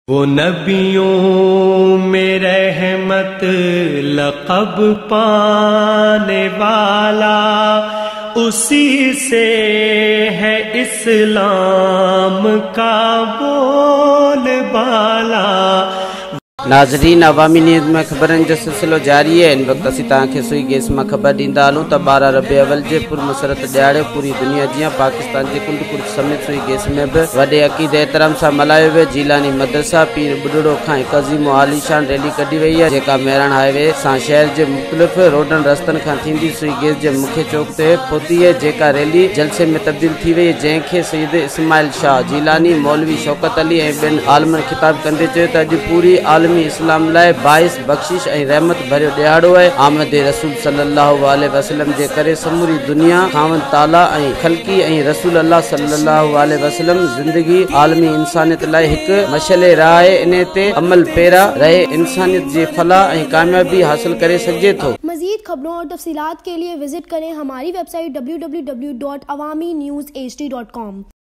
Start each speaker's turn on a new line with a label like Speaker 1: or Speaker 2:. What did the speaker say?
Speaker 1: वो नबियों में रहमत लक़ब पाने वाला, उसी से है इस्लाम का बोलबाला।
Speaker 2: नाज़रीन, अवामी न्यूज़ में खबरन जो सिलसिलो जारी है। इन वक्त असीं तव्हांखे सुई गैस में खबर ॾींदा हलूं त 12 रबी अवल जे पुरमसरत ॾियारे पूरी दुनिया जीअं पाकिस्तान जे कुंड कुर्च समेत सुई गैस में भी वॾे अक़ीदे एहतराम सां मल्हायो वियो। जीलानी मदरसा पीर बुढड़ो खां हिकु अज़ीम आलीशान रैली कढी वई है, जेका मेहरान हाईवे सां शहर जे मुख़्तलिफ़ रोडन रस्तनि खां थींदी सुई गैस जे मुख्य चौक ते पहुती है, जेका रैली जलसे में तब्दील थी वई, जंहिंखे सैयद इस्माइल शाह जीलानी, मौलवी शौकत अली ऐं ॿियनि आलमनि ख़िताब कंदे चयो त अॼु पूरी आलमी इस्लाम लाइ बाइस बख्शिश ऐं रहमत भरियो ॾियारो है। आमद रसूल सल्लल्लाहु अलैहि वसल्लम जे करे समूरी दुनिया खावन ताला ऐं खल्की ऐं रसूल अल्लाह सल्लल्लाहु अलैहि वसल्लम जिंदगी आलमी इंसानियत लाइ हिकु मशले राह है। इन ते अमल पैरा रहे इंसानियत जे फलाह ऐं कामयाबी हासिल करे सके थो।
Speaker 3: मज़ीद खबरों और तफसीलात के लिए विजिट करें हमारी वेबसाइट www.awamiNewsHD.com।